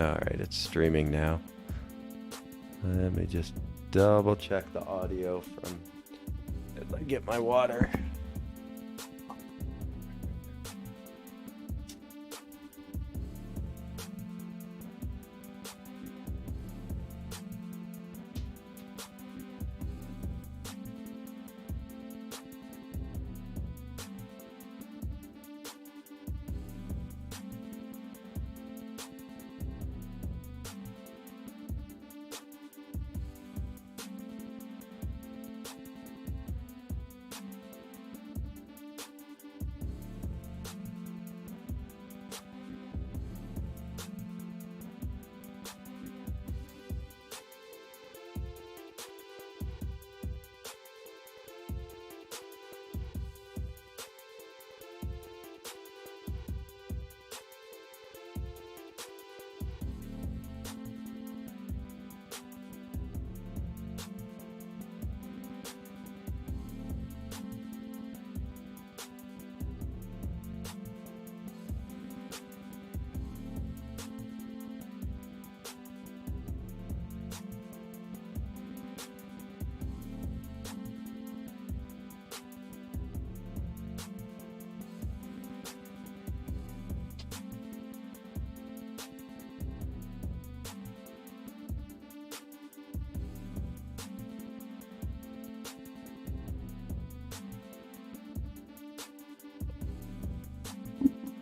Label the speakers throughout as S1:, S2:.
S1: Alright, it's streaming now. Let me just double check the audio from as I get my water.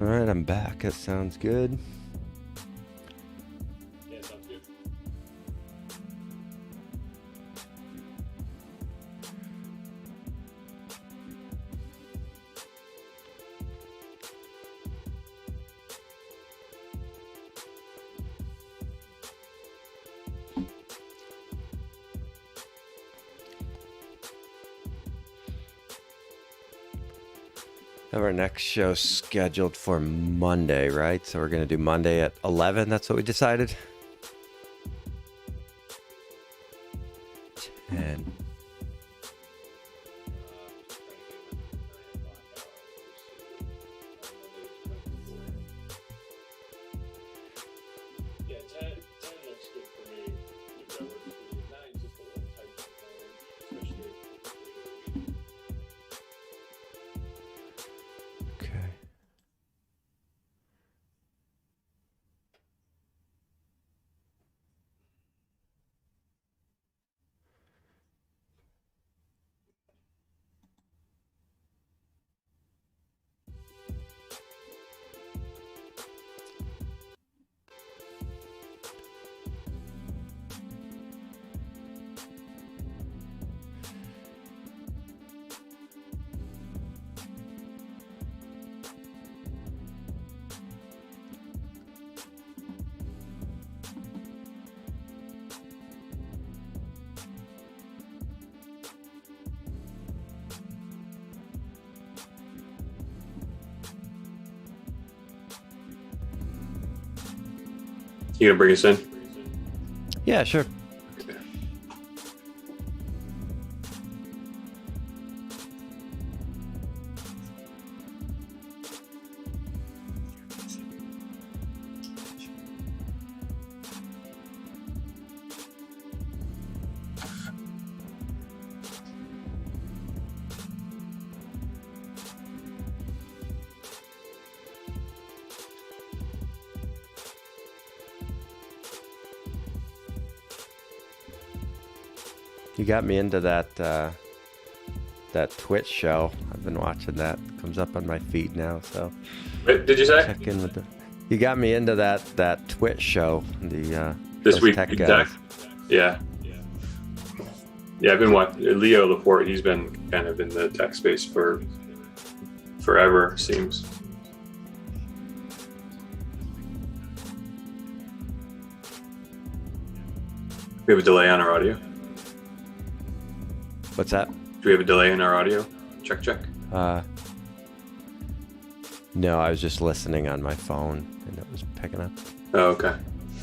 S1: Alright, I'm back. That sounds good.
S2: Yeah, sounds good.
S1: Have our next show scheduled for Monday, right? So we're going to do Monday at 11. That's what we decided. 10.
S2: Yeah, 10 looks good for me. If that works for you. 9's just a little tight for me, especially.
S1: Okay.
S2: You gonna bring us in?
S1: Yeah, sure. You got me into that that Twitch show. I've been watching that. Comes up on my feed now, so
S2: Wait, did you say?
S1: check in with the. You got me into that Twitch show. The
S2: This
S1: those
S2: week,
S1: tech
S2: in
S1: guys.
S2: tech? Yeah. Yeah, I've been watching Leo Laporte. He's been kind of in the tech space for forever, seems. We have a delay on our audio.
S1: What's that?
S2: Do we have a delay in our audio? Check, check.
S1: No, I was just listening on my phone and it was picking up.
S2: Oh, okay.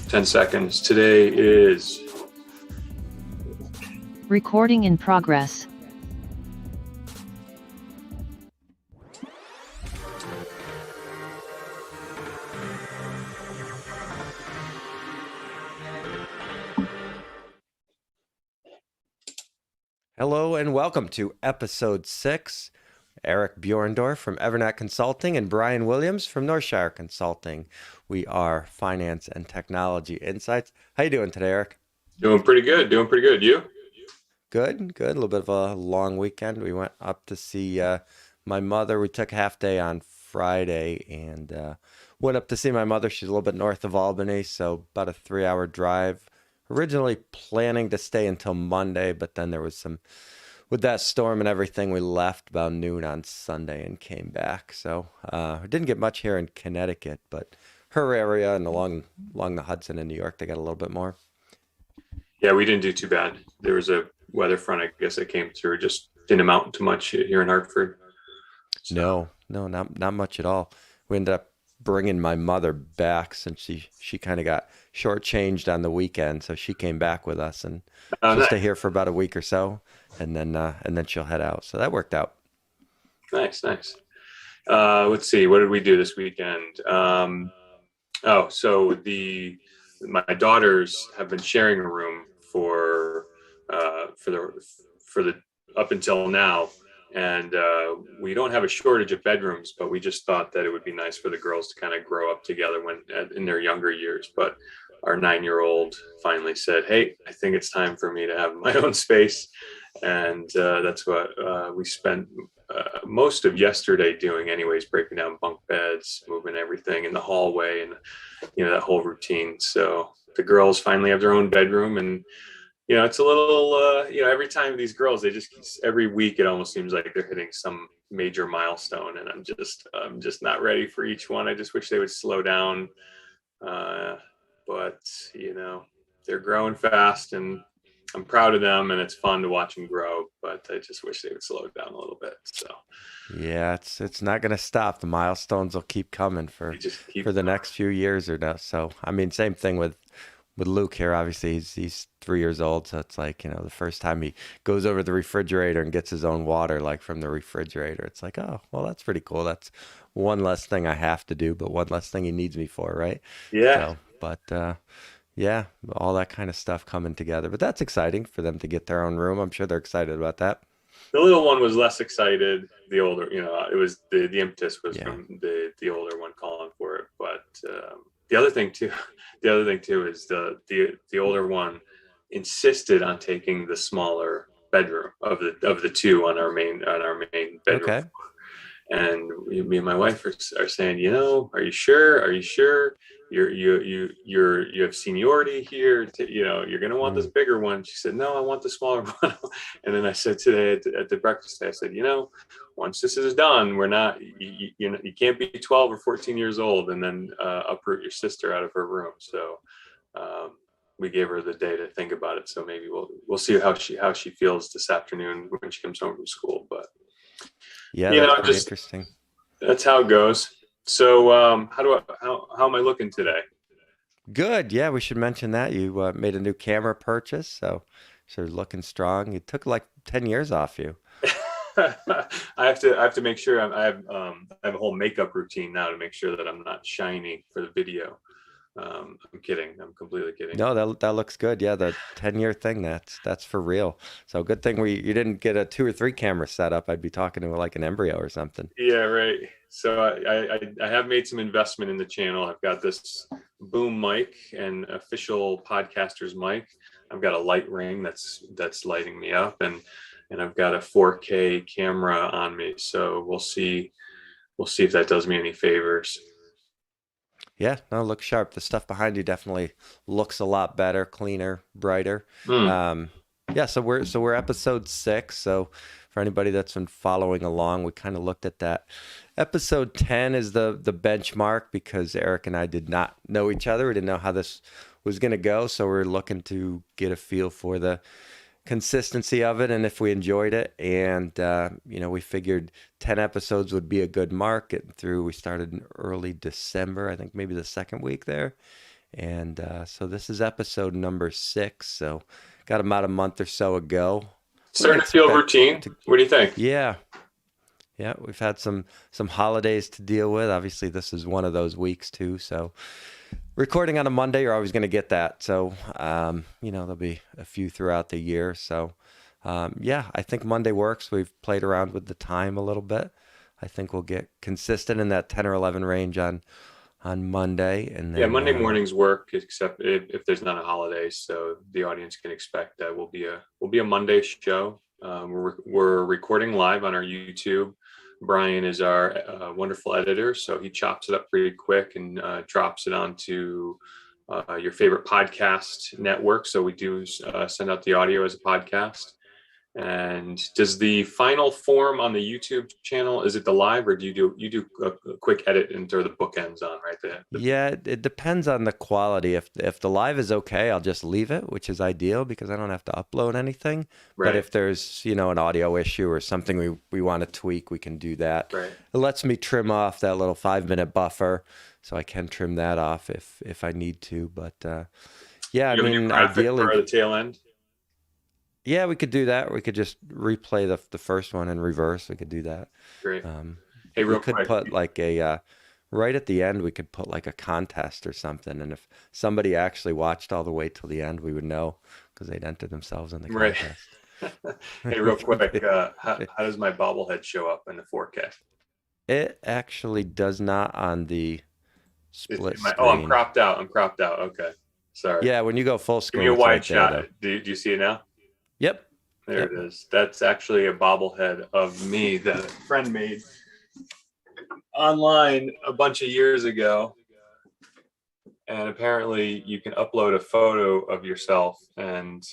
S2: 10 seconds. Today is
S3: Recording in progress.
S1: Hello and welcome to episode 6. Eric Buhrendorf from EVERNET Consulting and Brian Williams from Northshire Consulting. We are Finance and Technology Insights. How you doing today, Eric?
S2: Doing pretty good. You?
S1: Good. A little bit of a long weekend. We went up to see my mother. We took a half day on Friday and went up to see my mother. She's a little bit north of Albany, so about a 3-hour drive. Originally planning to stay until Monday, but then there was with that storm and everything, we left about noon on Sunday and came back. So we didn't get much here in Connecticut, but her area and along the Hudson in New York, they got a little bit more.
S2: Yeah, we didn't do too bad. There was a weather front, I guess, that came through. Just didn't amount to much here in Hartford.
S1: So. No, not much at all. We ended up bringing my mother back since she kind of got shortchanged on the weekend, so she came back with us and she'll stay here for about a week or so, and then she'll head out. So that worked out.
S2: Nice. Let's see, what did we do this weekend? So my daughters have been sharing a room for the up until now. And we don't have a shortage of bedrooms, but we just thought that it would be nice for the girls to kind of grow up together in their younger years. But our 9-year-old finally said, "Hey, I think it's time for me to have my own space." And that's what we spent most of yesterday doing anyways, breaking down bunk beds, moving everything in the hallway, and that whole routine. So the girls finally have their own bedroom, and it's a little, every time these girls, every week, it almost seems like they're hitting some major milestone, and I'm just not ready for each one. I just wish they would slow down. But they're growing fast, and I'm proud of them, and it's fun to watch them grow, but I just wish they would slow down a little bit. So
S1: yeah, it's not going to stop. The milestones will keep coming for the next few years or no. So, I mean, same thing with Luke here. Obviously he's 3 years old, so it's like, the first time he goes over the refrigerator and gets his own water, like from the refrigerator, it's like, oh, well, that's pretty cool. That's one less thing I have to do, but one less thing he needs me for, right?
S2: Yeah.
S1: So, but yeah, all that kind of stuff coming together. But that's exciting for them to get their own room. I'm sure they're excited about that.
S2: The little one was less excited. The older, it was the impetus was from the older one calling for it. But the other thing too is the older one insisted on taking the smaller bedroom of the two on our main bedroom.
S1: Okay.
S2: And me and my wife are saying, are you sure? You have seniority here. You're going to want this bigger one. She said, no, I want the smaller one. And then I said today at the breakfast, I said, once this is done, we're not, you can't be 12 or 14 years old and then uproot your sister out of her room. So we gave her the day to think about it. So maybe we'll see how she feels this afternoon when she comes home from school. But
S1: yeah, that's just interesting.
S2: That's how it goes. So how am I looking today?
S1: Good. Yeah, we should mention that you made a new camera purchase, so looking strong. It took like 10 years off you.
S2: I have to make sure I have a whole makeup routine now to make sure that I'm not shiny for the video. I'm kidding. I'm completely kidding.
S1: No, that looks good. Yeah, the 10-year thing, that's for real. So good thing you didn't get a 2 or 3 camera setup. I'd be talking to like an embryo or something.
S2: Yeah, right. So I have made some investment in the channel. I've got this boom mic and official podcaster's mic. I've got a light ring that's lighting me up, and I've got a 4K camera on me. So we'll see if that does me any favors.
S1: Yeah, no, look sharp. The stuff behind you definitely looks a lot better, cleaner, brighter. Yeah, so we're episode 6. So for anybody that's been following along, we kind of looked at that. Episode 10 is the benchmark because Eric and I did not know each other. We didn't know how this was going to go, so we're looking to get a feel for the consistency of it and if we enjoyed it. And we figured 10 episodes would be a good mark. Getting through, we started in early December, I think maybe the second week there. And so this is episode number 6, so got about a month or so ago.
S2: Starting to feel routine. What do you think?
S1: Yeah, we've had some holidays to deal with. Obviously this is one of those weeks too, so recording on a Monday, you're always going to get that. So, there'll be a few throughout the year. So yeah, I think Monday works. We've played around with the time a little bit. I think we'll get consistent in that 10 or 11 range on Monday, and then
S2: Monday mornings work, except if there's not a holiday, so the audience can expect that we'll be a Monday show. We're recording live on our YouTube. Brian is our wonderful editor, so he chops it up pretty quick and drops it onto your favorite podcast network. So we do send out the audio as a podcast. And does the final form on the YouTube channel, is it the live, or do you do a quick edit and throw the bookends on right there?
S1: Yeah, it depends on the quality. If the live is okay, I'll just leave it, which is ideal because I don't have to upload anything.
S2: Right.
S1: But if there's, an audio issue or something we want to tweak, we can do that.
S2: Right.
S1: It lets me trim off that little 5-minute buffer, so I can trim that off if I need to. But yeah, I mean, ideally
S2: for the tail end.
S1: Yeah, we could do that. We could just replay the first one in reverse. We could do that.
S2: Great.
S1: Hey, real quick, put like a right at the end. We could put like a contest or something, and if somebody actually watched all the way till the end, we would know because they'd enter themselves in the contest.
S2: Right. Hey, real quick, how does my bobblehead show up in the 4K?
S1: It actually does not on the split screen.
S2: Oh, I'm cropped out. Okay, sorry.
S1: Yeah, when you go full screen,
S2: give me a wide
S1: right
S2: shot.
S1: there,
S2: do you see it now?
S1: Yep.
S2: There it is. That's actually a bobblehead of me that a friend made online a bunch of years ago. And apparently you can upload a photo of yourself and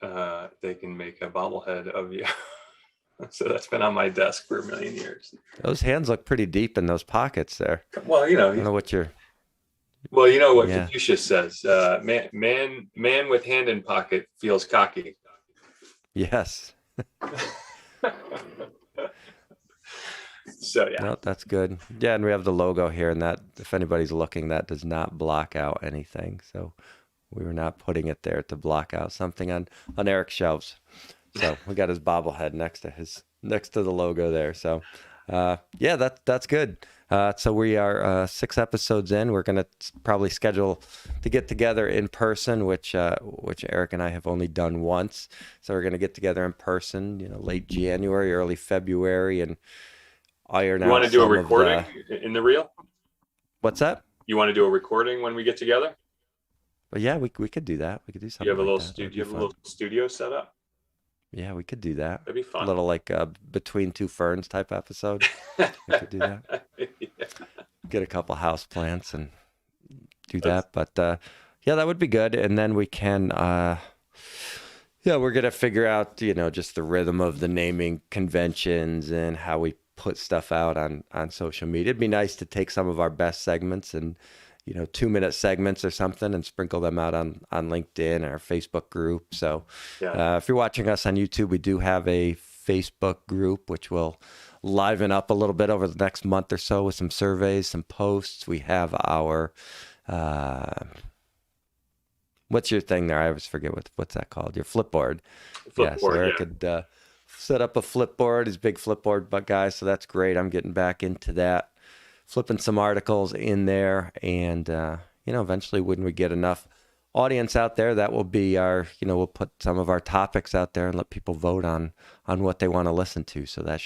S2: they can make a bobblehead of you. So that's been on my desk for a million years.
S1: Those hands look pretty deep in those pockets there.
S2: Well,
S1: I don't know what you're...
S2: Well, you know what Confucius says, man with hand in pocket feels cocky.
S1: Yes.
S2: So yeah.
S1: No, that's good. Yeah, and we have the logo here, and that, if anybody's looking, that does not block out anything. So we were not putting it there to block out something on Eric's shelves. So we got his bobblehead next to the logo there. So yeah, that's good. So we are 6 episodes in. We're gonna probably schedule to get together in person, which Eric and I have only done once. So we're gonna get together in person, late January, early February, and iron out.
S2: You want to do a recording in the reel?
S1: What's that?
S2: You want to do a recording when we get together?
S1: Well, yeah, we could do that. We could do something.
S2: You have a little
S1: studio.
S2: You have a little studio set up?
S1: Yeah, we could do that.
S2: That'd be fun.
S1: A little like Between Two Ferns type episode. We could do that.
S2: Yeah.
S1: Get a couple house plants and do that. But yeah, that would be good. And then we can, we're going to figure out, just the rhythm of the naming conventions and how we put stuff out on social media. It'd be nice to take some of our best segments and 2-minute segments or something and sprinkle them out on LinkedIn, our Facebook group. So if you're watching us on YouTube, we do have a Facebook group, which will liven up a little bit over the next month or so with some surveys, some posts. We have our, what's your thing there? I always forget what's that called? Your Flipboard. So Eric could set up a Flipboard. He's a big Flipboard guy, so that's great. I'm getting back into that. Flipping some articles in there, and eventually when we get enough audience out there, that will be our, we'll put some of our topics out there and let people vote on what they want to listen to. So that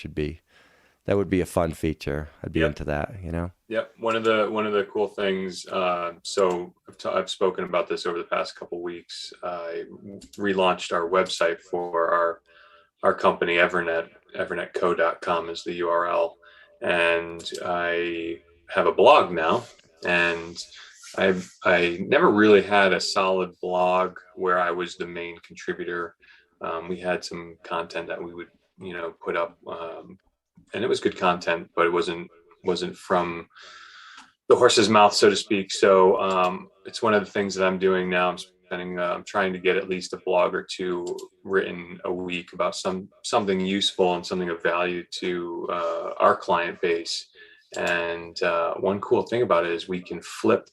S1: would be a fun feature. I'd be into that,
S2: Yep. One of the cool things. So I've spoken about this over the past couple of weeks. I relaunched our website for our company, EVERNET. EVERNETco.com is the URL. And I have a blog now, and I never really had a solid blog where I was the main contributor. We had some content that we would, put up, and it was good content, but it wasn't from the horse's mouth, so to speak. So it's one of the things that I'm doing now. I'm trying to get at least a blog or two written a week about something useful and something of value to our client base. And one cool thing about it is we can flip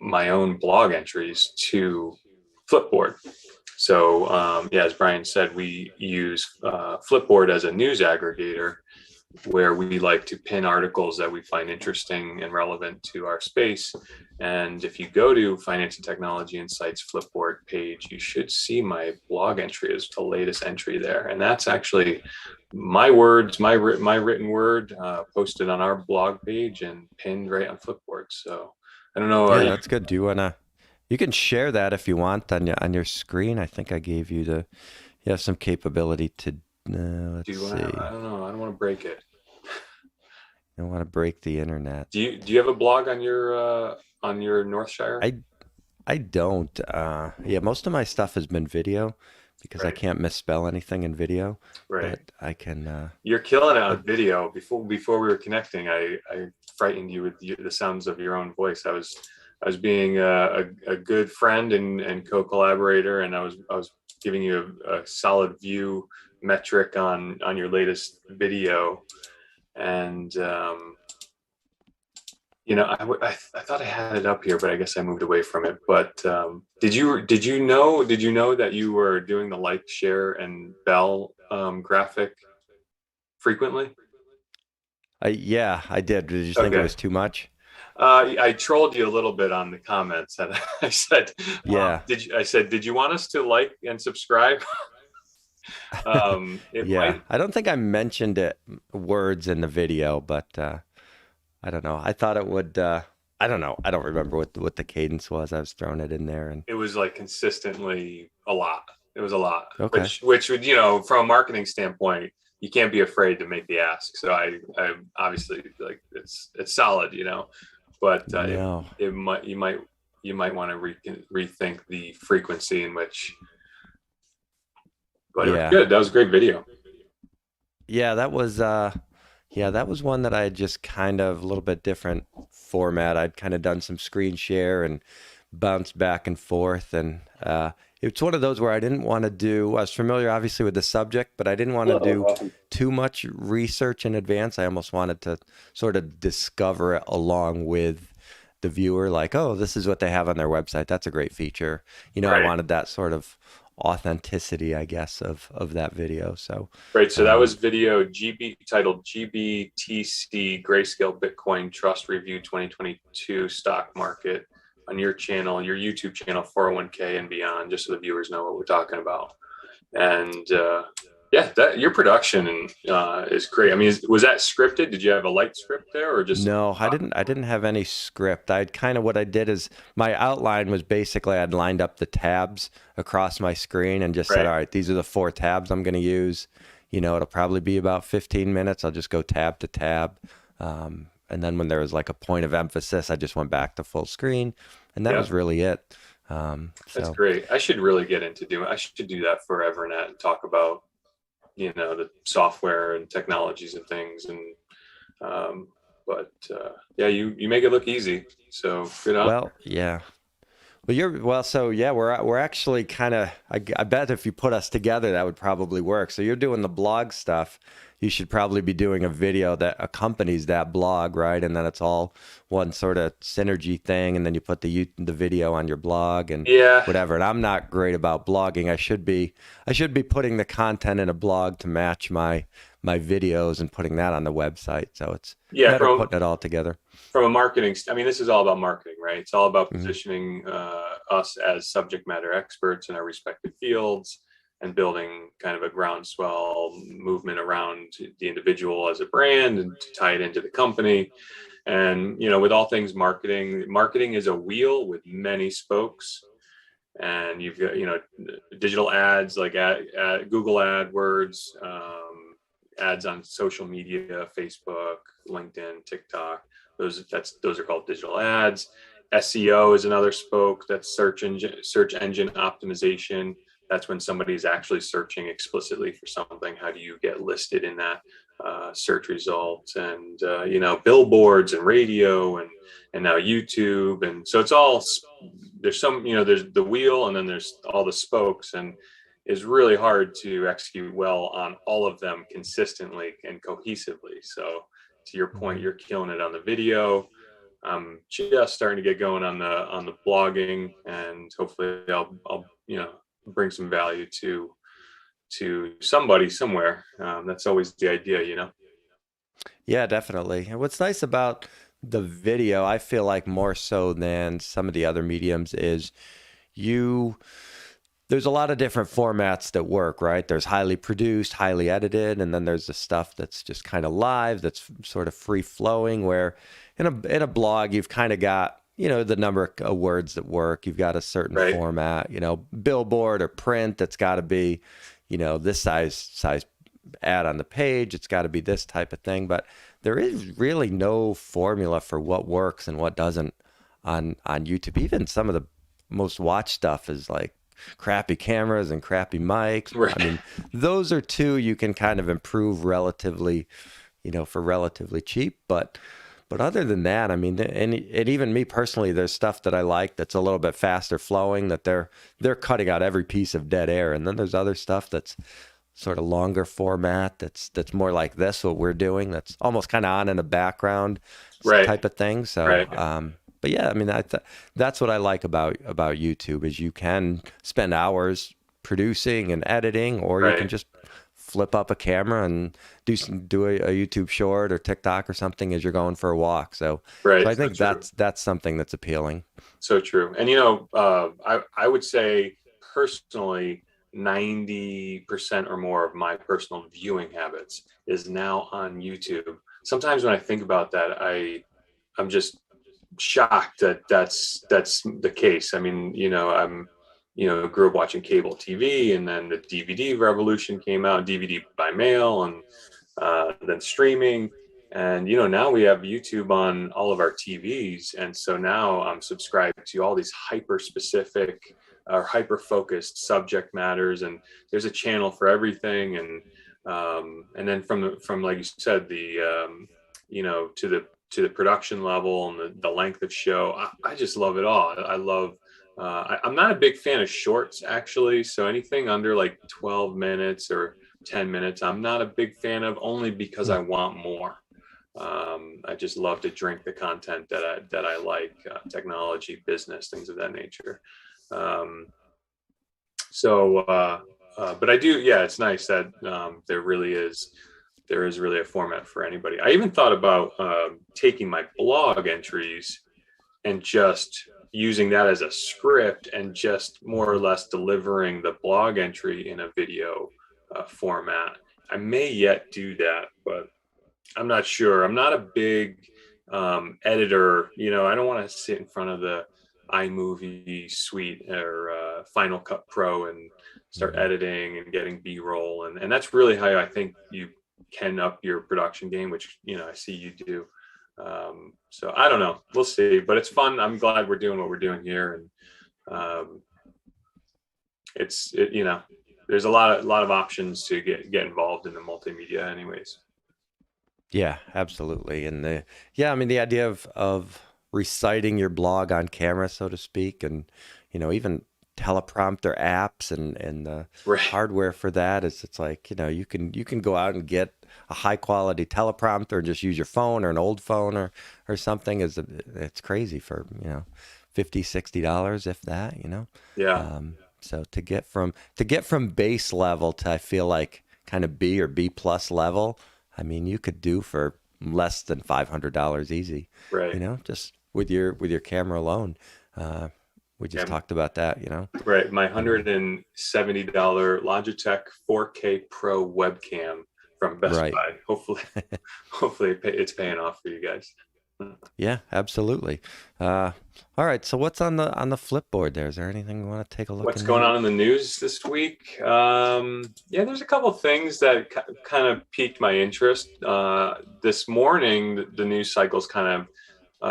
S2: my own blog entries to Flipboard. So as Brian said, we use Flipboard as a news aggregator, where we like to pin articles that we find interesting and relevant to our space. And if you go to Finance and Technology Insights Flipboard page, you should see my blog entry is the latest entry there. And that's actually my words, my written word, posted on our blog page and pinned right on Flipboard. So I don't know.
S1: Yeah, that's good. Do you wanna? You can share that if you want on your screen. I think I gave you you have some capability to. Let's see.
S2: I don't know. I don't want to break it.
S1: I don't want to break the internet.
S2: Do you have a blog on your Northshire?
S1: I don't. Yeah, most of my stuff has been video because I can't misspell anything in video.
S2: Right.
S1: But I can.
S2: You're killing it on video. Before we were connecting, I frightened you with the sounds of your own voice. I was being a good friend and co-collaborator, and I was giving you a solid view metric on your latest video, and I thought I had it up here, but I guess I moved away from it. But did you know that you were doing the like, share, and bell graphic frequently?
S1: Yeah, I did. Did you think it was too much?
S2: I trolled you a little bit on the comments, and I said,
S1: "Yeah."
S2: Did you want us to like and subscribe?
S1: Yeah, I don't think I mentioned words in the video, but I don't know. I thought it would. I don't know. I don't remember what the cadence was. I was throwing it in there, and
S2: it was like consistently a lot. It was a lot.
S1: Okay.
S2: Which would, from a marketing standpoint, you can't be afraid to make the ask. So I obviously, like, it's solid, but
S1: no.
S2: you might want to rethink the frequency in which. But yeah, it was good. That was a great video.
S1: Yeah, that was one that I had just kind of a little bit different format. I'd kind of done some screen share and bounced back and forth, and it's one of those where I didn't want to do. I was familiar, obviously, with the subject, but I didn't want to do too much research in advance. I almost wanted to sort of discover it along with the viewer, like, oh, this is what they have on their website. That's a great feature. Right. I wanted that sort of authenticity, I guess, of that video. So
S2: right. So that was video titled GBTC Grayscale Bitcoin Trust Review 2022 Stock Market on your channel, your YouTube channel, 401k and beyond, just so the viewers know what we're talking about. And your production is great. I mean, was that scripted? Did you have a light script there, or just?
S1: No, I didn't have any script. What I did is my outline was basically I'd lined up the tabs across my screen and just said, all right, these are the 4 tabs I'm going to use. It'll probably be about 15 minutes. I'll just go tab to tab. And then when there was like a point of emphasis, I just went back to full screen, and that was really it.
S2: That's great. I should really get into I should do that for EVERNET and talk about the software and technologies and things, and you make it look easy, so good on.
S1: Well, yeah. We're actually kind of, I bet if you put us together that would probably work. So you're doing the blog stuff. You should probably be doing a video that accompanies that blog, right? And then it's all one sort of synergy thing, and then you put the video on your blog and whatever. And I'm not great about blogging. I should be putting the content in a blog to match my videos and putting that on the website. So it's better putting it all together.
S2: From a marketing, I mean, this is all about marketing, right? It's all about positioning us as subject matter experts in our respective fields, and building kind of a groundswell movement around the individual as a brand, and to tie it into the company. And, with all things marketing is a wheel with many spokes. And you've got, digital ads like Google AdWords, ads on social media, Facebook, LinkedIn, TikTok. Those are called digital ads. SEO is another spoke. That's search engine optimization. That's when somebody's actually searching explicitly for something. How do you get listed in that search results? And billboards and radio and now YouTube. And so it's all, there's there's the wheel, and then there's all the spokes, and it's really hard to execute well on all of them consistently and cohesively. So to your point, you're killing it on the video. I'm just starting to get going on the blogging, and hopefully I'll bring some value to somebody somewhere. That's always the idea,
S1: Yeah, definitely. And what's nice about the video, I feel like more so than some of the other mediums, is you there's a lot of different formats that work, right? There's highly produced, highly edited, and then there's the stuff that's just kind of live, that's sort of free flowing, where in a blog you've kind of got, the number of words that work. You've got a certain
S2: Right.
S1: format, billboard or print that's got to be, this size ad on the page. It's got to be this type of thing. But there is really no formula for what works and what doesn't on YouTube. Even some of the most watched stuff is like crappy cameras and crappy mics.
S2: Right.
S1: I mean, those are two you can kind of improve relatively, for relatively cheap. But other than that, I mean, and even me personally, there's stuff that I like that's a little bit faster flowing, that they're cutting out every piece of dead air. And then there's other stuff that's sort of longer format, that's more like this, what we're doing, that's almost kind of on in the background
S2: Right.
S1: type of thing. So,
S2: Right.
S1: but yeah, I mean, that's what I like about YouTube, is you can spend hours producing and editing, or you can
S2: Right.
S1: just flip up a camera and do a YouTube short or TikTok or something as you're going for a walk. So
S2: Right.
S1: I
S2: So
S1: think
S2: true.
S1: that's something that's appealing.
S2: So true. And I would say personally, 90% or more of my personal viewing habits is now on YouTube. Sometimes when I think about that, I'm just shocked that that's the case. I mean, grew up watching cable TV, and then the DVD revolution came out, DVD by mail, and then streaming. And now we have YouTube on all of our TVs, and so now I'm subscribed to all these hyper specific or hyper focused subject matters, and there's a channel for everything. And then from like you said, the to the production level and the length of show, I just love it all. I love. I'm not a big fan of shorts, actually. So anything under like 12 minutes or 10 minutes, I'm not a big fan of, only because I want more. I just love to drink the content that I like, technology, business, things of that nature. Um, but I do, yeah, it's nice that there is really a format for anybody. I even thought about taking my blog entries and just using that as a script, and just more or less delivering the blog entry in a video format. I may yet do that, but I'm not sure. I'm not a big editor. I don't want to sit in front of the iMovie suite or Final Cut Pro and start
S1: Mhm.
S2: editing and getting B-roll. And that's really how I think you can up your production game, which, I see you do. So I don't know. We'll see. But it's fun. I'm glad we're doing what we're doing here. And there's a lot of options to get involved in the multimedia anyways.
S1: Yeah, absolutely. And I mean, the idea of reciting your blog on camera, so to speak, and even teleprompter apps and the
S2: Right.
S1: hardware for that is, it's like, you can go out and get a high quality teleprompter and just use your phone or an old phone or something. It's crazy for, $50-$60, if that,
S2: Yeah.
S1: so to get from base level to, I feel like, kind of B or B plus level, I mean, you could do for less than $500 easy,
S2: Right.
S1: just with your camera alone. We just
S2: Yeah.
S1: talked about that,
S2: Right. My $170 Logitech 4K Pro webcam from Best
S1: Right.
S2: Buy. Hopefully it's paying off for you guys.
S1: Yeah, absolutely. All right. So what's on the flipboard there? Is there anything we want to take a look
S2: What's
S1: in
S2: going
S1: there?
S2: on in the news this week? Yeah, there's a couple of things that kind of piqued my interest. This morning, the news cycle's kind of,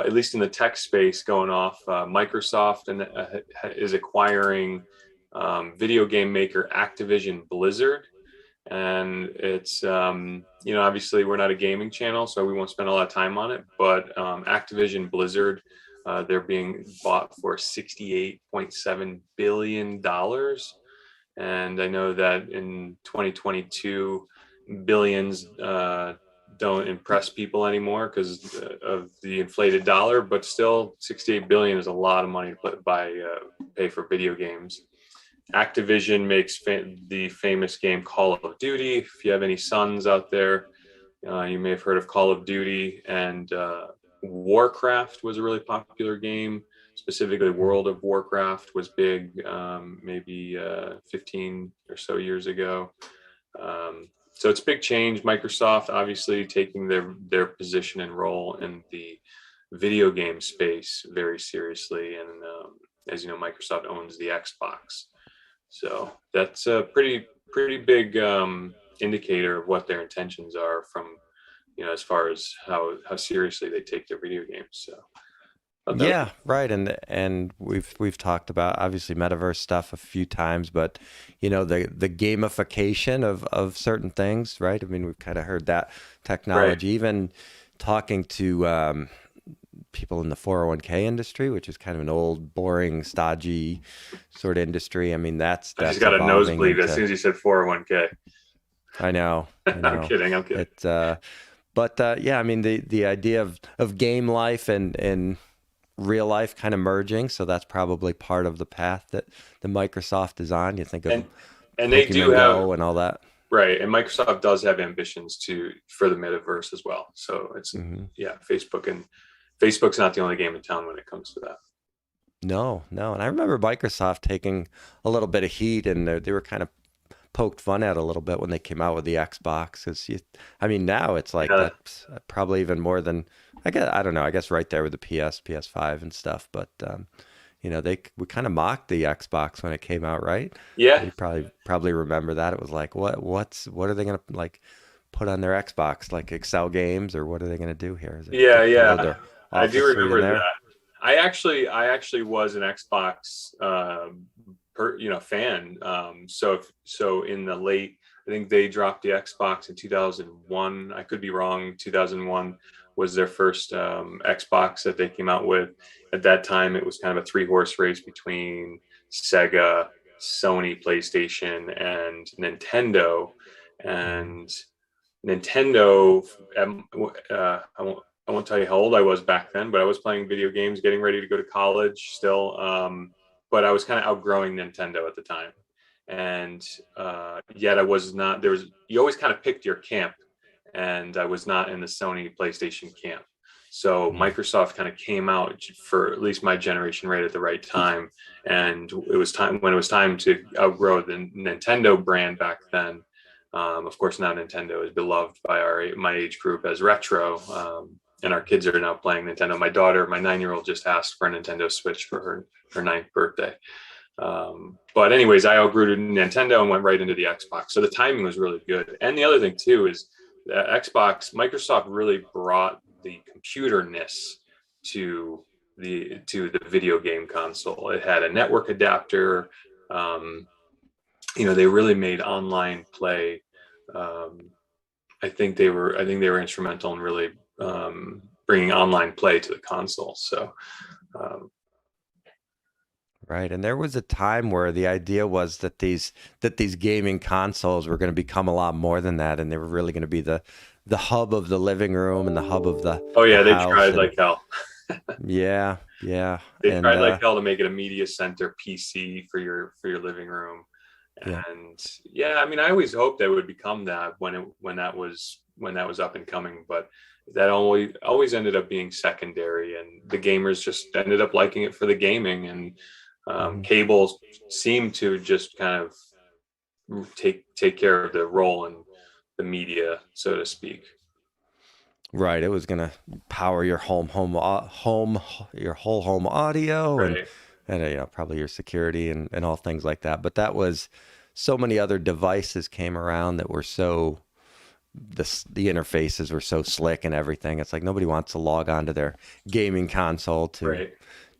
S2: at least in the tech space, going off. Microsoft is acquiring video game maker Activision Blizzard. And it's, obviously we're not a gaming channel, so we won't spend a lot of time on it. But Activision Blizzard, they're being bought for $68.7 billion. And I know that in 2022, billions don't impress people anymore because of the inflated dollar, but still 68 billion is a lot of money to pay for video games. Activision makes the famous game Call of Duty. If you have any sons out there, You may have heard of Call of Duty, and Warcraft was a really popular game. Specifically, World of Warcraft was big, maybe 15 or so years ago. So it's a big change. Microsoft obviously taking their position and role in the video game space very seriously, and as you know, Microsoft owns the Xbox, so that's a pretty big indicator of what their intentions are, from as far as how seriously they take their video games. So
S1: yeah, right. And we've talked about obviously metaverse stuff a few times, but the gamification of certain things, right? I mean, we've kind of heard that technology,
S2: right.
S1: even talking to people in the 401k industry, which is kind of an old, boring, stodgy sort of industry. I mean, that's
S2: I just got a nosebleed as soon as you said 401k.
S1: I know.
S2: I'm kidding.
S1: It's yeah, I mean, the idea of game life and real life kind of merging, so that's probably part of the path that the Microsoft is on. You think of
S2: and
S1: Pokemon
S2: they do
S1: Go and all that,
S2: right? And Microsoft does have ambitions for the metaverse as well. So it's yeah, Facebook's not the only game in town when it comes to that.
S1: No, and I remember Microsoft taking a little bit of heat, and they were kind of poked fun at a little bit when they came out with the Xbox. I mean, now it's like that's probably even more than I don't know. I guess right there with the PS5 and stuff. But we kind of mocked the Xbox when it came out, right?
S2: Yeah,
S1: you probably remember that. It was like, what are they gonna like put on their Xbox, like Excel games, or what are they gonna do here?
S2: Yeah. I do remember that. I actually was an Xbox fan. So in the late, I think they dropped the Xbox in 2001. I could be wrong. 2001 was their first Xbox that they came out with. At that time, it was kind of a 3-horse race between Sega, Sony, PlayStation, and Nintendo. And Nintendo, I won't tell you how old I was back then, but I was playing video games, getting ready to go to college still. But I was kind of outgrowing Nintendo at the time. And yet I was not, you always kind of picked your camp, and I was not in the Sony PlayStation camp. So Microsoft kind of came out for at least my generation right at the right time. And it was time to outgrow the Nintendo brand back then. Of course, now Nintendo is beloved by my age group as retro. And our kids are now playing Nintendo. My daughter, my 9-year-old, just asked for a Nintendo Switch for her 9th birthday. But anyways, I outgrew Nintendo and went right into the Xbox. So the timing was really good. And the other thing too is that Microsoft really brought the computerness to the video game console. It had a network adapter. They really made online play. I think they were instrumental in really bringing online play to the console. So.
S1: Right, and there was a time where the idea was that these gaming consoles were going to become a lot more than that, and they were really going to be the hub of the living room and the hub of the
S2: they tried like hell.
S1: yeah
S2: they tried like hell to make it a media center PC for your living room. And I mean, I always hoped that it would become that when that was up and coming, but that always ended up being secondary, and the gamers just ended up liking it for the gaming, and cable seemed to just kind of take care of the role in the media, so to speak.
S1: Right, it was gonna power your your whole home audio,
S2: right.
S1: and probably your security and all things like that. But that was so many other devices came around that were so. The interfaces were so slick and everything. It's like nobody wants to log on to their gaming console to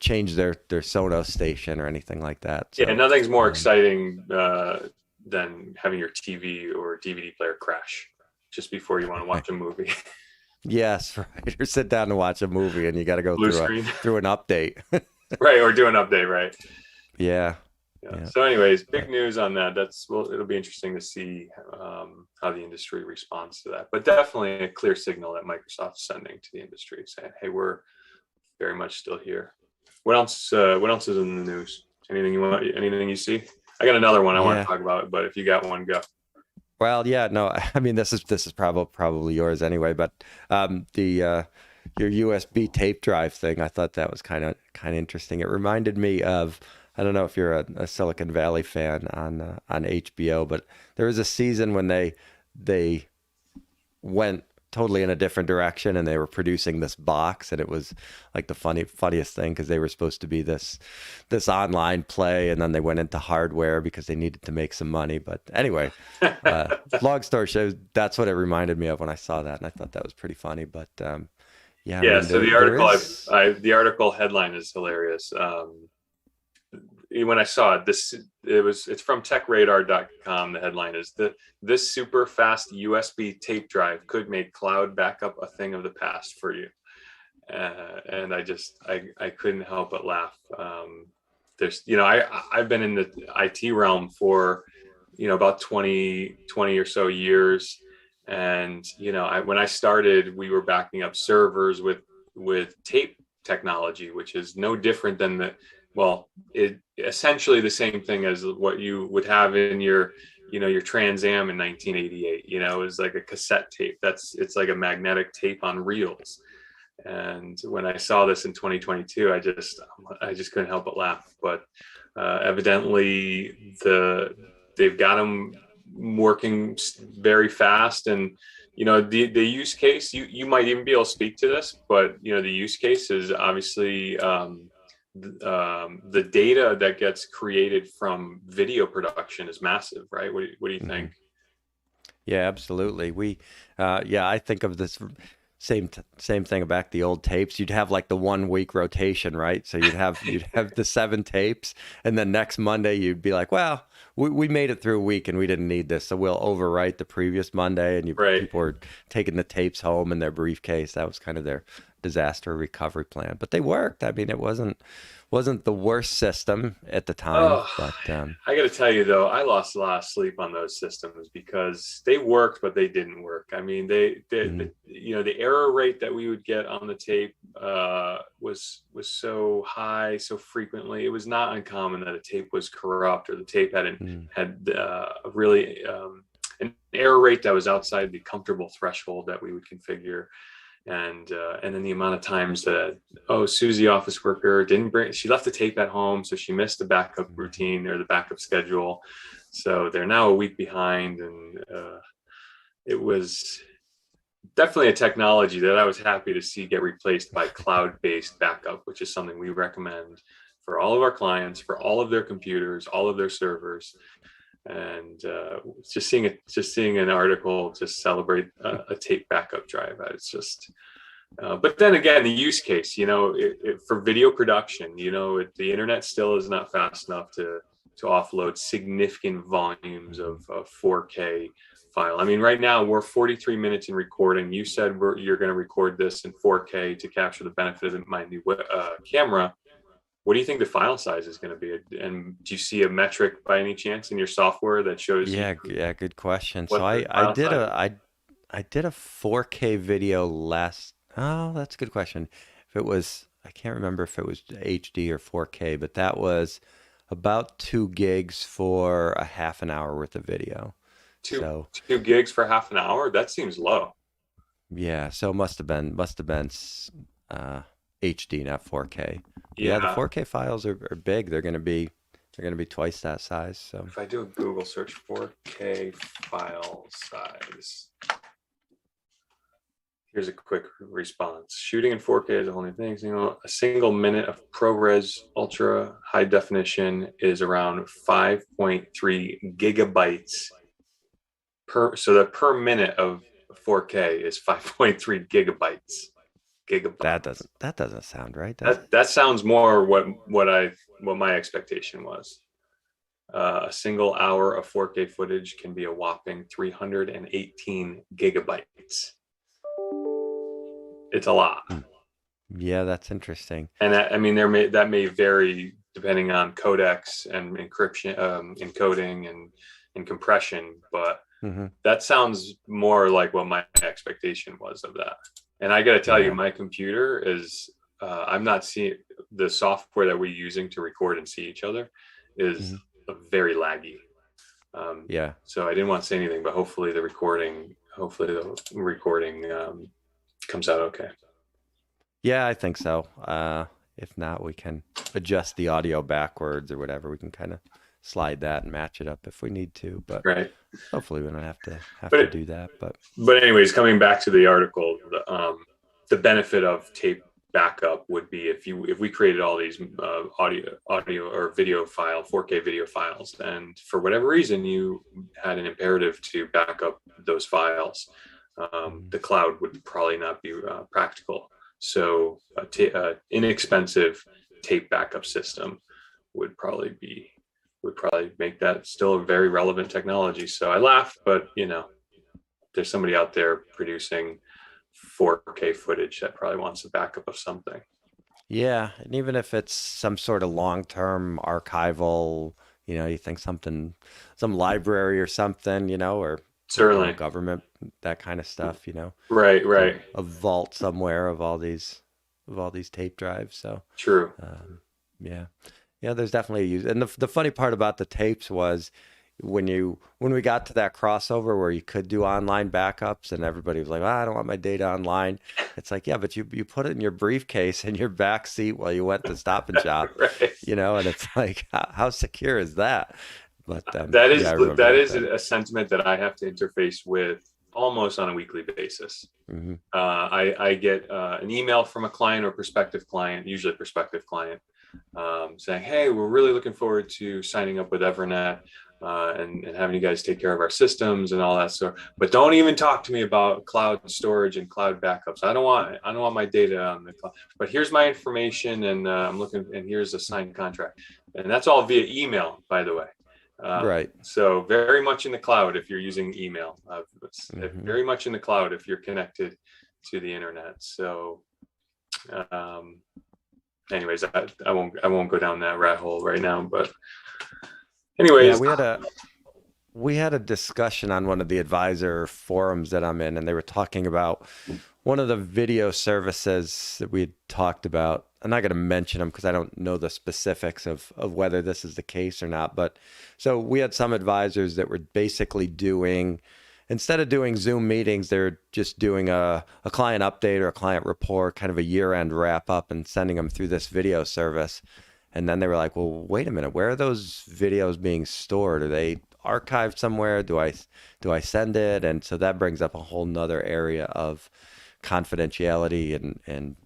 S1: change their Sonos station or anything like that. So,
S2: nothing's more exciting than having your TV or DVD player crash just before you want to watch a movie.
S1: Yes, right. Or sit down and watch a movie, and you got to go through an update.
S2: Right, or do an update, right?
S1: Yeah.
S2: So anyways, big news on that. It'll be interesting to see how the industry responds to that. But definitely a clear signal that Microsoft's sending to the industry, saying, "Hey, we're very much still here." What else is in the news? Anything you see? I got another one I want to talk about, but if you got one, go.
S1: Well, yeah, no, I mean this is probably yours anyway, but the your USB tape drive thing, I thought that was kind of interesting. It reminded me of, I don't know if you're a Silicon Valley fan on HBO, but there was a season when they went totally in a different direction and they were producing this box, and it was like the funniest thing because they were supposed to be this online play, and then they went into hardware because they needed to make some money. But anyway, long story short, that's what it reminded me of when I saw that, and I thought that was pretty funny. But yeah, I
S2: Yeah.
S1: mean
S2: So the
S1: there
S2: article,
S1: is.
S2: the article headline is hilarious. When I saw it, it's from techradar.com. The headline is this super fast USB tape drive could make cloud backup a thing of the past for you. And I couldn't help but laugh. I've been in the IT realm for, about 20 or so years. And, when I started, we were backing up servers with tape technology, which is no different than it essentially the same thing as what you would have in your Trans Am in 1988. It was like a cassette tape. It's like a magnetic tape on reels. And when I saw this in 2022, I just couldn't help but laugh. But evidently they've got them working very fast. And the use case, you might even be able to speak to this, but the use case is obviously the data that gets created from video production is massive, right? What do you think?
S1: Yeah, absolutely. I think of this same thing about the old tapes. You'd have like the 1 week rotation, right? So you'd have the 7 tapes, and then next Monday you'd be like, well, we made it through a week and we didn't need this, so we'll overwrite the previous Monday. And
S2: Right.
S1: people were taking the tapes home in their briefcase. That was kind of their disaster recovery plan, but they worked. I mean, it wasn't the worst system at the time,
S2: Oh,
S1: but
S2: I got to tell you though, I lost a lot of sleep on those systems because they worked, but they didn't work. I mean, the error rate that we would get on the tape was so high so frequently. It was not uncommon that a tape was corrupt or the tape had really an error rate that was outside the comfortable threshold that we would configure. And then the amount of times that Susie, office worker, she left the tape at home, so she missed the backup routine or the backup schedule, so they're now a week behind. And it was definitely a technology that I was happy to see get replaced by cloud-based backup, which is something we recommend for all of our clients, for all of their computers, all of their servers. And just seeing an article just celebrate a tape backup drive, it's just but then again, the use case, for video production, the internet still is not fast enough to offload significant volumes of 4K file. I mean, right now we're 43 minutes in recording. You said you're going to record this in 4K to capture the benefit of my new camera. What do you think the file size is going to be? And do you see a metric by any chance in your software that shows
S1: yeah, good question.
S2: what
S1: So
S2: the
S1: I
S2: file
S1: did
S2: size is?
S1: I did a 4K video last. Oh, that's a good question. If it was, I can't remember if it was HD or 4K, but that was about 2 gigs for a half an hour worth of video.
S2: Two
S1: So
S2: 2 gigs for half an hour? That seems low.
S1: yeah, so it must have been uh, HD, not 4K. Yeah, the
S2: Yeah.
S1: 4K files are big. They're gonna be twice that size. So
S2: If I do a Google search, 4K file size. Here's a quick response. Shooting in 4K is a whole new thing. A single minute of ProRes ultra high definition is around 5.3 gigabytes so the per minute of 4K is 5.3 gigabytes.
S1: that doesn't sound right, does it?
S2: That sounds more what my expectation was. A single hour of 4K footage can be a whopping 318 gigabytes. It's a lot.
S1: Yeah, that's interesting.
S2: And I mean, that may vary depending on codecs and encryption, encoding and compression, but
S1: Hmm.
S2: that sounds more like what my expectation was of that. And I got to tell you,
S1: Yeah.
S2: my computer is, I'm not seeing the software that we're using to record and see each other is very laggy.
S1: Yeah.
S2: So I didn't want to say anything, but hopefully the recording comes out okay.
S1: Yeah, I think so. If not, we can adjust the audio backwards or whatever. We can kind of slide that and match it up if we need to, but
S2: Right.
S1: hopefully we don't have to do that.
S2: But anyways, coming back to the article, the benefit of tape backup would be if we created all these audio or video file 4K video files, and for whatever reason you had an imperative to back up those files, the cloud would probably not be practical. So a inexpensive tape backup system would probably make that still a very relevant technology. So I laugh, but there's somebody out there producing 4K footage that probably wants a backup of something.
S1: Yeah, and even if it's some sort of long-term archival, you think some library or something, or
S2: Certainly
S1: government, that kind of stuff,
S2: Right.
S1: A vault somewhere of all these tape drives. So
S2: True.
S1: Yeah, there's definitely a use. And the funny part about the tapes was when we got to that crossover where you could do online backups and everybody was like, I don't want my data online. It's like, yeah, but you put it in your briefcase in your back seat while you went to Stop and Shop,
S2: Right.
S1: and it's like, how secure is that? But
S2: that is a sentiment that I have to interface with almost on a weekly basis.
S1: Mm-hmm.
S2: I get an email from a client or prospective client, usually a prospective client, saying, hey, we're really looking forward to signing up with EVERNET and having you guys take care of our systems and all that stuff. But don't even talk to me about cloud storage and cloud backups. I don't want my data on the cloud. But here's my information, and I'm looking, and here's a signed contract. And that's all via email, by the way.
S1: Right.
S2: So very much in the cloud if you're using email.
S1: Mm-hmm.
S2: Very much in the cloud if you're connected to the internet. So anyways, I won't go down that rat hole right now, but anyways.
S1: Yeah, we had a discussion on one of the advisor forums that I'm in, and they were talking about one of the video services that we had talked about. I'm not going to mention them because I don't know the specifics of whether this is the case or not. But so we had some advisors that were basically instead of doing Zoom meetings, they're just doing a client update or a client report, kind of a year-end wrap-up, and sending them through this video service. And then they were like, well, wait a minute, where are those videos being stored? Are they archived somewhere? Do I send it? And so that brings up a whole nother area of confidentiality, and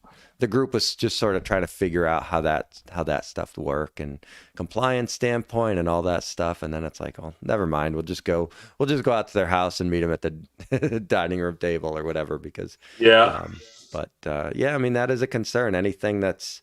S1: the group was just sort of trying to figure out how that stuff work and compliance standpoint and all that stuff. And then it's like, oh, never mind. We'll just go out to their house and meet them at the dining room table or whatever, because yeah, I mean, that is a concern. Anything that's,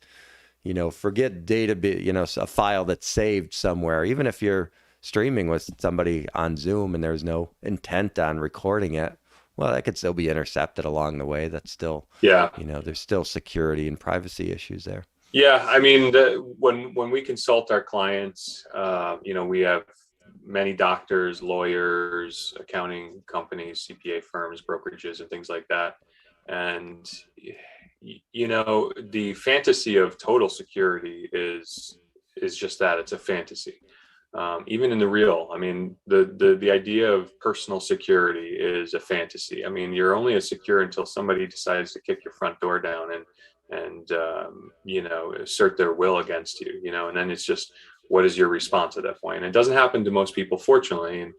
S1: forget data, a file that's saved somewhere, even if you're streaming with somebody on Zoom and there's no intent on recording it, well, that could still be intercepted along the way. That's still, there's still security and privacy issues there.
S2: Yeah, I mean, when we consult our clients, we have many doctors, lawyers, accounting companies, CPA firms, brokerages, and things like that. And the fantasy of total security is just that. It's a fantasy. Even in the real, I mean, the idea of personal security is a fantasy. I mean, you're only as secure until somebody decides to kick your front door down and assert their will against you, and then it's just, what is your response at that point? And it doesn't happen to most people, fortunately.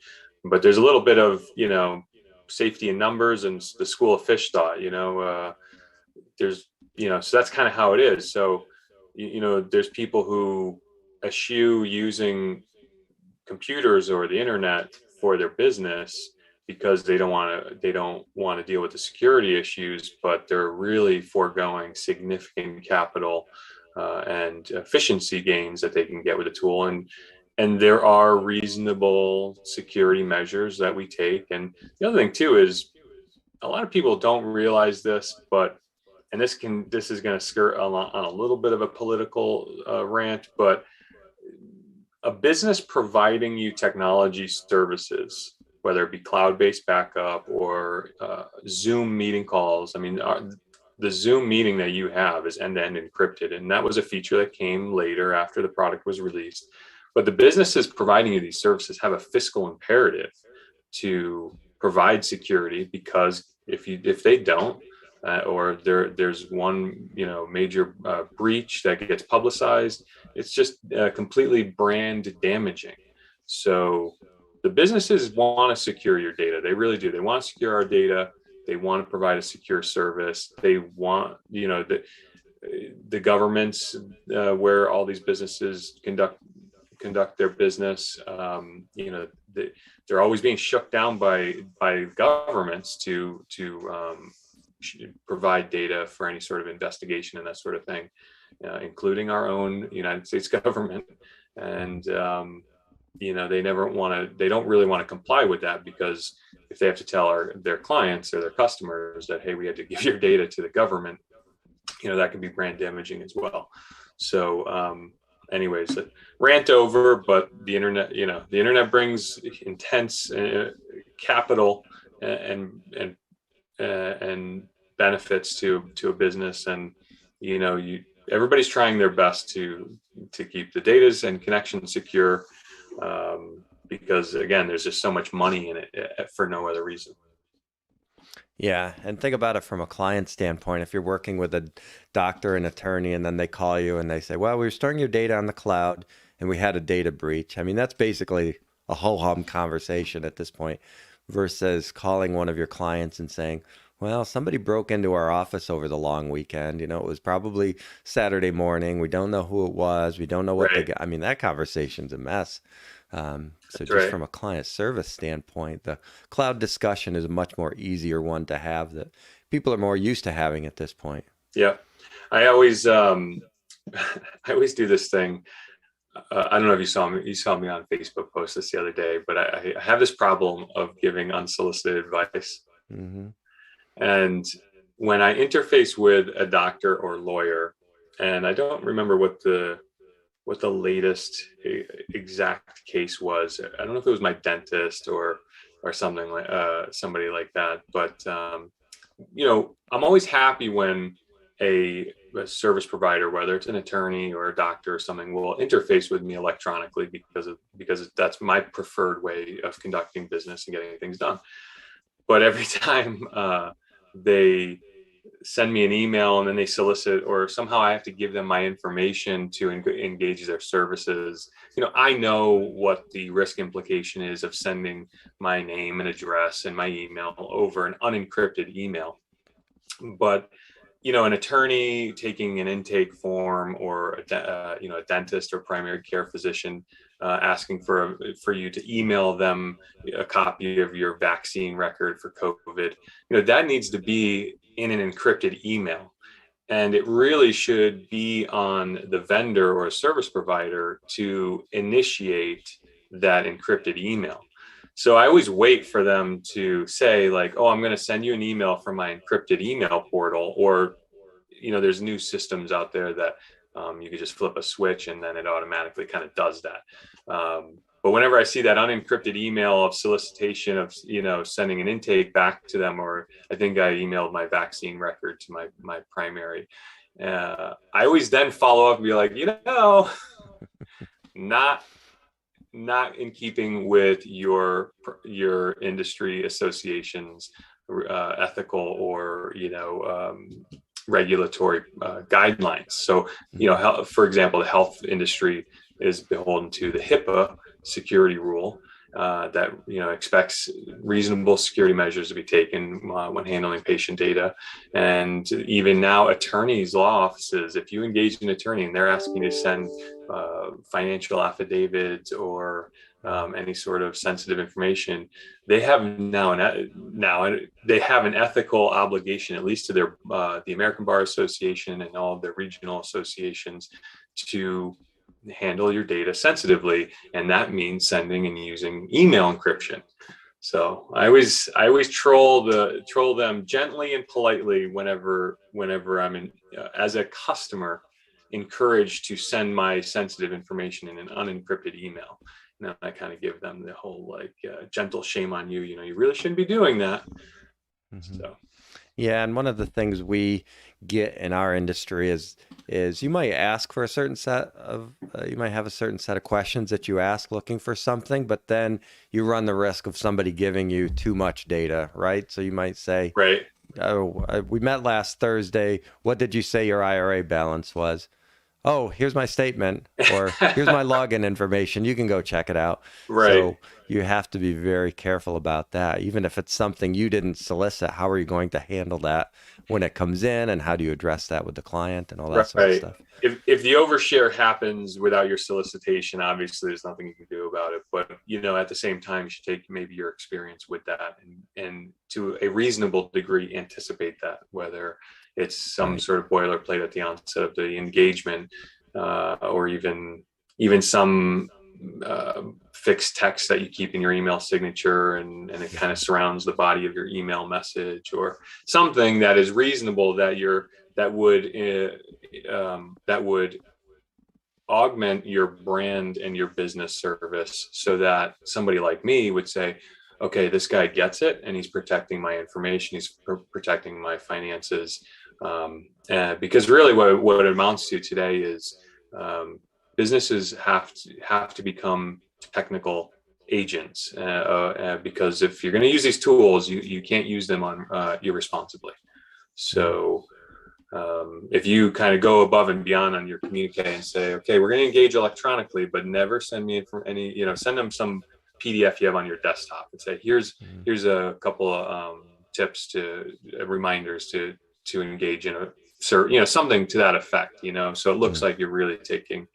S2: But there's a little bit of, safety in numbers and the school of fish thought, there's, so that's kind of how it is. So, there's people who eschew using computers or the internet for their business because they don't want to deal with the security issues, but they're really foregoing significant capital and efficiency gains that they can get with the tool. And there are reasonable security measures that we take. And the other thing too is a lot of people don't realize this, and this is going to skirt on a little bit of a political rant, but a business providing you technology services, whether it be cloud-based backup or Zoom meeting calls. I mean, the Zoom meeting that you have is end-to-end encrypted, and that was a feature that came later after the product was released. But the businesses providing you these services have a fiscal imperative to provide security, because if they don't, or there's one major breach that gets publicized, it's just completely brand damaging. So the businesses want to secure your data. They really do. They want to secure our data. They want to provide a secure service. They want, the governments where all these businesses conduct their business, they're always being shut down by governments to provide data for any sort of investigation and that sort of thing, including our own United States government. And they don't really want to comply with that, because if they have to tell their clients or their customers that, hey, we had to give your data to the government, that can be brand damaging as well. So anyways, rant over, but the internet brings intense capital and benefits to a business. And everybody's trying their best to keep the data and connections secure, because again, there's just so much money in it for no other reason.
S1: Yeah, and think about it from a client standpoint. If you're working with a doctor, an attorney, and then they call you and they say, well, we were storing your data on the cloud and we had a data breach. I mean, that's basically a ho-hum conversation at this point, versus calling one of your clients and saying, well, somebody broke into our office over the long weekend. It was probably Saturday morning. We don't know who it was. We don't know what they got. I mean, that conversation's a mess. So just from a client service standpoint, the cloud discussion is a much more easier one to have, that people are more used to having at this point.
S2: Yeah. I always do this thing. I don't know if you saw me on Facebook post this the other day, but I have this problem of giving unsolicited advice. Mm-hmm. And when I interface with a doctor or lawyer, and I don't remember what the latest exact case was. I don't know if it was my dentist or something like somebody like that. But I'm always happy when a service provider, whether it's an attorney or a doctor or something, will interface with me electronically, because that's my preferred way of conducting business and getting things done. But every time they send me an email and then they solicit, or somehow I have to give them my information to engage their services, I know what the risk implication is of sending my name and address and my email over an unencrypted email. But an attorney taking an intake form, or a dentist or primary care physician asking for you to email them a copy of your vaccine record for COVID, that needs to be in an encrypted email. And it really should be on the vendor or service provider to initiate that encrypted email. So I always wait for them to say, like, oh, I'm going to send you an email from my encrypted email portal, or, there's new systems out there that you could just flip a switch and then it automatically kind of does that. But whenever I see that unencrypted email of solicitation of, sending an intake back to them, or I think I emailed my vaccine record to my primary, I always then follow up and be like, not in keeping with your industry association's ethical or, regulatory guidelines. So, for example, the health industry is beholden to the HIPAA security rule that expects reasonable security measures to be taken when handling patient data. And even now, attorneys, law offices, if you engage an attorney and they're asking you to send financial affidavits or any sort of sensitive information, they have they have an ethical obligation, at least to their the American Bar Association and all of their regional associations, to handle your data sensitively, and that means sending and using email encryption. So I always troll them gently and politely whenever I'm in, as a customer, encouraged to send my sensitive information in an unencrypted email. And I kind of give them the whole gentle shame on you. You really shouldn't be doing that.
S1: Mm-hmm.
S2: So.
S1: Yeah, and one of the things we get in our industry is you might ask for a certain set of you might have a certain set of questions that you ask looking for something, but then you run the risk of somebody giving you too much data, right? So you might say,
S2: Right.
S1: "Oh, we met last Thursday. What did you say your IRA balance was?" "Oh, here's my statement," or "Here's my login information. You can go check it out."
S2: Right.
S1: So you have to be very careful about that. Even if it's something you didn't solicit, how are you going to handle that when it comes in, and how do you address that with the client and all that sort of
S2: Right.
S1: stuff?
S2: If the overshare happens without your solicitation, obviously there's nothing you can do about it. But at the same time, you should take maybe your experience with that and to a reasonable degree anticipate that, whether it's some
S1: Right.
S2: sort of boilerplate at the onset of the engagement, or even some fixed text that you keep in your email signature, and it kind of surrounds the body of your email message, or something that is reasonable that would augment your brand and your business service, so that somebody like me would say, okay, this guy gets it, and he's protecting my information, he's protecting my finances. Because really what it amounts to today is, businesses have to become technical agents, because if you're going to use these tools, you can't use them on irresponsibly. So if you kind of go above and beyond on your communique and say, okay, we're going to engage electronically, but never send me send them some PDF you have on your desktop and say, here's a couple of tips reminders to engage in something to that effect, so it looks like you're really taking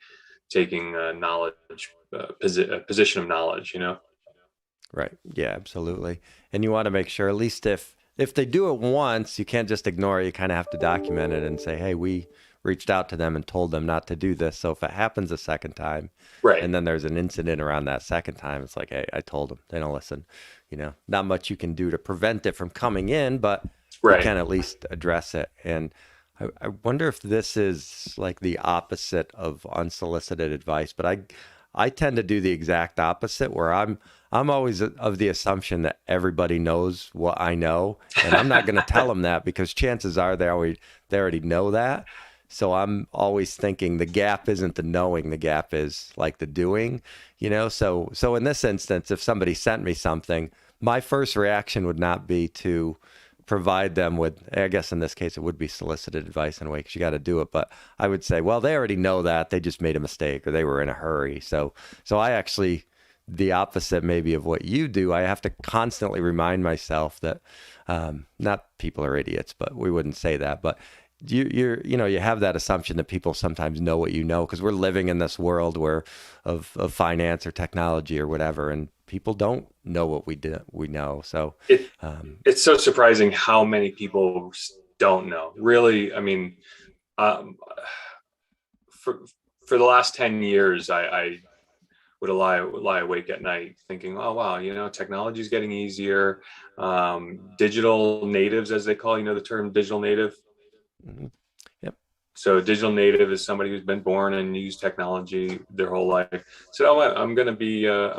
S2: knowledge, a position of knowledge.
S1: Right. Yeah, absolutely. And you want to make sure, at least if they do it once, you can't just ignore it. You kind of have to document it and say, hey, we reached out to them and told them not to do this. So if it happens a second time,
S2: Right.
S1: and then there's an incident around that second time, it's like, hey, I told them. They don't listen. Not much you can do to prevent it from coming in, but you
S2: Right.
S1: can at least address it. And I wonder if this is like the opposite of unsolicited advice, but I tend to do the exact opposite, where I'm always of the assumption that everybody knows what I know, and I'm not going to tell them that, because chances are they already know that. So I'm always thinking the gap isn't the knowing, the gap is like the doing, So in this instance, if somebody sent me something, my first reaction would not be to provide them with, I guess in this case, it would be solicited advice in a way, because you got to do it. But I would say, well, they already know that. They just made a mistake, or they were in a hurry. So I actually, the opposite maybe of what you do, I have to constantly remind myself that, not people are idiots, but we wouldn't say that. But you have that assumption that people sometimes know what you know, because we're living in this world of finance or technology or whatever, and people don't know what we know. So
S2: it's so surprising how many people don't know. Really, I mean, for the last 10 years, I would lie awake at night thinking, oh wow, technology is getting easier. Digital natives, as they call, the term digital native.
S1: mm-hmm. Yep.
S2: So digital native is somebody who's been born and used technology their whole life. So I'm going to be out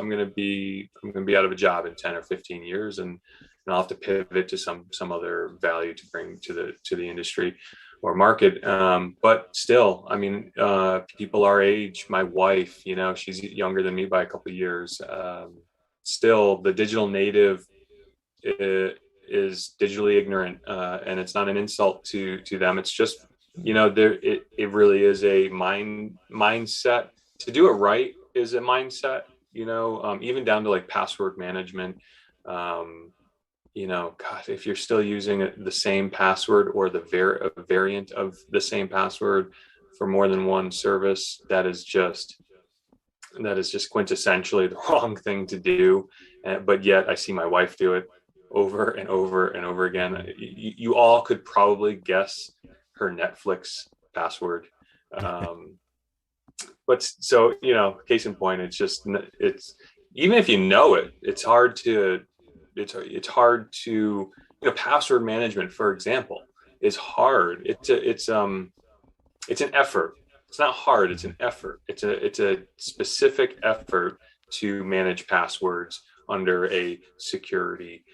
S2: of a job in 10 or 15 years, and I'll have to pivot to some other value to bring to the industry or market. But still, I mean, people our age, my wife, she's younger than me by a couple of years. Still, the digital native is digitally ignorant, and it's not an insult to them. It's just, it really is a mindset. To do it right is a mindset, even down to like password management. God, if you're still using the same password, or a variant of the same password for more than one service, that is just quintessentially the wrong thing to do. But yet I see my wife do it over and over and over again. You all could probably guess her Netflix password. But so, case in point, it's even if you know it, it's hard to, password management, for example, is hard. It's an effort. It's not hard. It's an effort. It's a specific effort to manage passwords under a security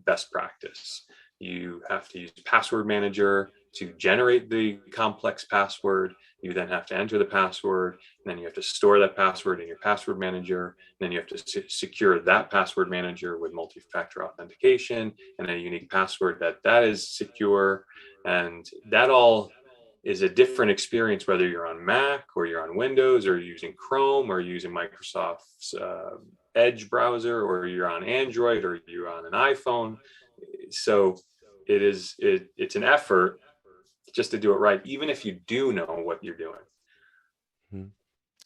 S2: best practice. You have to use password manager to generate the complex password. You then have to enter the password, and then you have to store that password in your password manager. And then you have to secure that password manager with multi-factor authentication and a unique password that is secure. And that all is a different experience, whether you're on Mac or you're on Windows or you're using Chrome or you're using Microsoft's Edge browser, or you're on Android or you're on an iPhone. So it's an effort just to do it right, even if you do know what you're doing.
S1: Mm-hmm.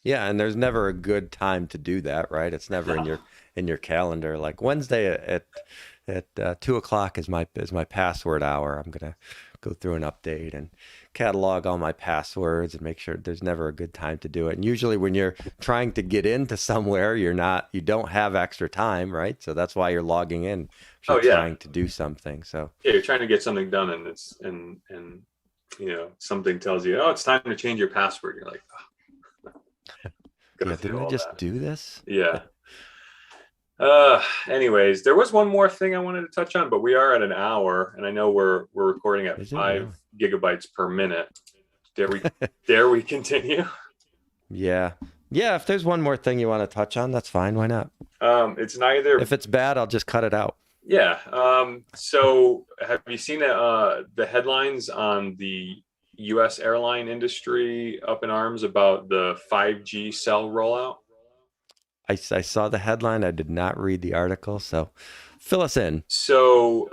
S1: Yeah, and there's never a good time to do that, right? It's never in your calendar. Like Wednesday at 2 o'clock is my password hour. I'm gonna go through an update and catalog all my passwords and make sure. There's never a good time to do it. And usually when you're trying to get into somewhere, you don't have extra time, right? So that's why you're logging in. You're trying to do something. So
S2: yeah, you're trying to get something done, and it's and something tells you, oh, it's time to change your password. You're like, oh.
S1: Yeah, didn't I just do this?
S2: Yeah. Anyways, there was one more thing I wanted to touch on, but we are at an hour, and I know we're recording at 5 gigabytes per minute. Dare we continue?
S1: Yeah. If there's one more thing you want to touch on, that's fine. Why not?
S2: It's neither.
S1: If it's bad, I'll just cut it out.
S2: Yeah. So have you seen the headlines on the U.S. airline industry up in arms about the 5G cell rollout?
S1: I saw the headline. I did not read the article, so fill us in.
S2: So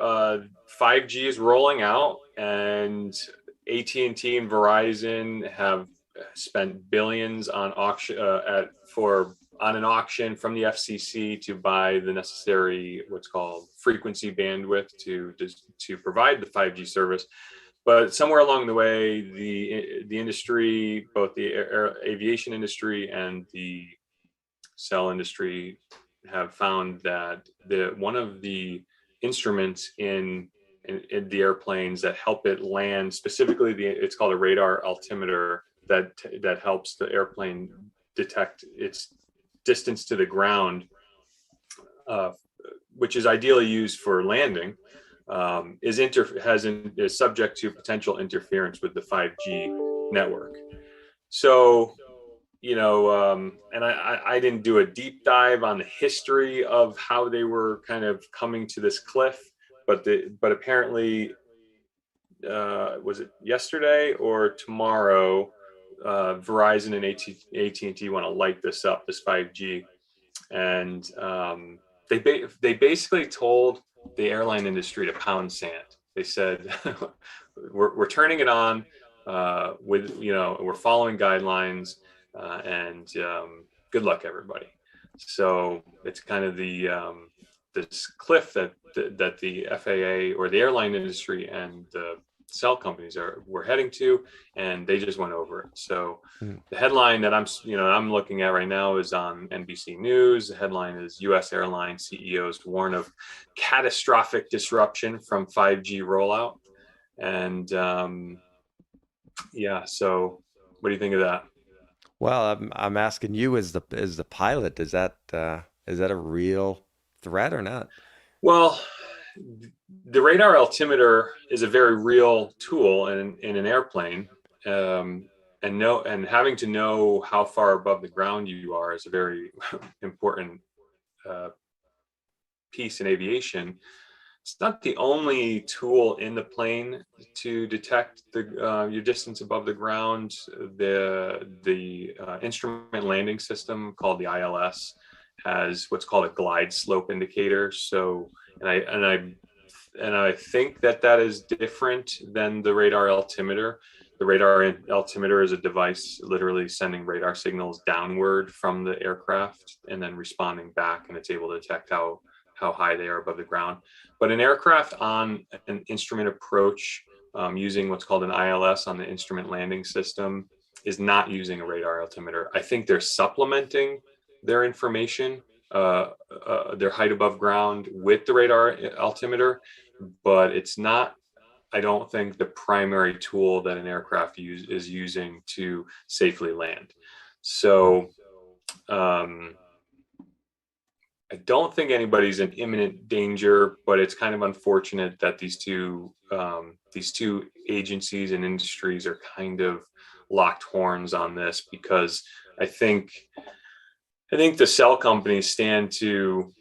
S2: 5G is rolling out, and AT&T and Verizon have spent billions on auction on an auction from the FCC to buy the necessary what's called frequency bandwidth to provide the 5G service. But somewhere along the way, the industry, both the aviation industry and the cell industry, have found that one of the instruments in the airplanes that help it land, specifically it's called a radar altimeter that helps the airplane detect its distance to the ground, which is ideally used for landing, is subject to potential interference with the 5G network. So, and I didn't do a deep dive on the history of how they were kind of coming to this cliff, but apparently, was it yesterday or tomorrow? Verizon and AT&T want to light this up, this 5G, and they basically told the airline industry to pound sand. They said, we're turning it on, we're following guidelines, and good luck, everybody. So it's kind of this cliff that the FAA or the airline industry and the cell companies were heading to, and they just went over it. So the headline that I'm looking at right now is on NBC News. The headline is U.S. airline CEOs warn of catastrophic disruption from 5G rollout. And so what do you think of that?
S1: Well, I'm asking you as the pilot, is that a real threat or not?
S2: Well, the radar altimeter is a very real tool in an airplane, and having to know how far above the ground you are is a very important piece in aviation. It's not the only tool in the plane to detect your distance above the ground. The instrument landing system called the ILS has what's called a glide slope indicator. So, and I think that is different than the radar altimeter. The radar altimeter is a device literally sending radar signals downward from the aircraft and then responding back, and it's able to detect how high they are above the ground. But an aircraft on an instrument approach, using what's called an ILS on the instrument landing system, is not using a radar altimeter. I think they're supplementing their information, their height above ground, with the radar altimeter, but it's not, I don't think, the primary tool that an aircraft is using to safely land. So I don't think anybody's in imminent danger, but it's kind of unfortunate that these two agencies and industries are kind of locked horns on this, because I think the cell companies stand to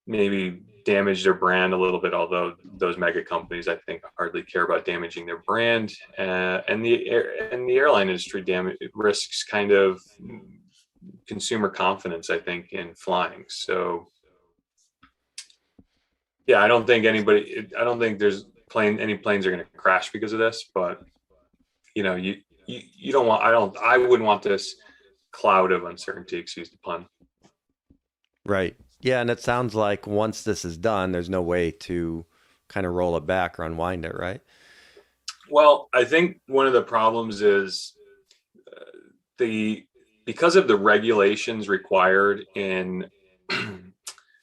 S2: maybe damage their brand a little bit, although those mega companies, I think, hardly care about damaging their brand. And the airline industry risks kind of consumer confidence, I think, in flying. So yeah, I don't think there's any planes are going to crash because of this, but you don't want, I wouldn't want this cloud of uncertainty, excuse the pun.
S1: Right. Yeah, and it sounds like once this is done, there's no way to kind of roll it back or unwind it, right?
S2: Well, I think one of the problems is because of the regulations required in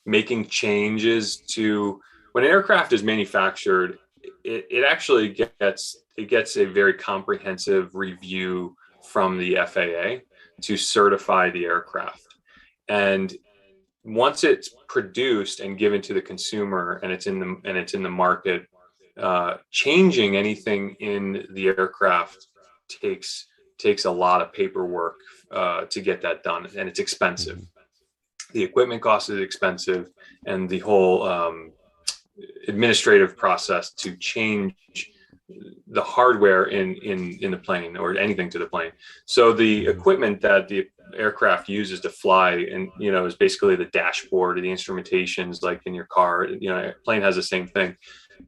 S2: making changes to when an aircraft is manufactured, it actually gets a very comprehensive review from the FAA to certify the aircraft. And once it's produced and given to the consumer and it's in the market, changing anything in the aircraft takes a lot of paperwork to get that done, and it's expensive. The equipment cost is expensive, and the whole administrative process to change the hardware in the plane or anything to the plane. So the equipment that the aircraft uses to fly, and is basically the dashboard or the instrumentations like in your car. A plane has the same thing.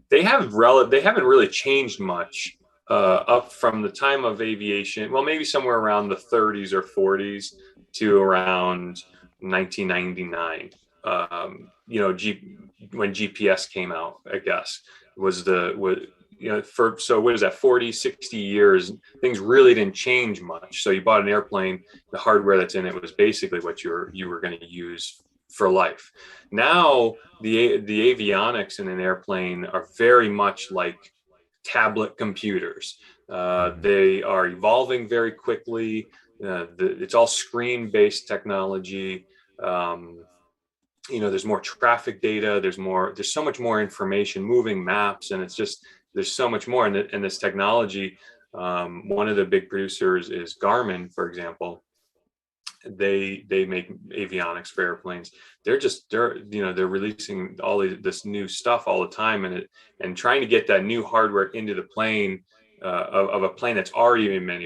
S2: They haven't really changed much up from the time of aviation. Well, maybe somewhere around the 30s or 40s to around 1999. When GPS came out, I guess so what is that, 40, 60 years, things really didn't change much. So you bought an airplane, the hardware that's in it was basically what you were going to use for life. Now the avionics in an airplane are very much like tablet computers. They are evolving very quickly. It's all screen-based technology. There's more traffic data. There's so much more information, moving maps, and there's so much more in this technology. One of the big producers is Garmin, for example. They make avionics for airplanes. They're releasing all this new stuff all the time, and trying to get that new hardware into the plane of a plane that's already been manufactured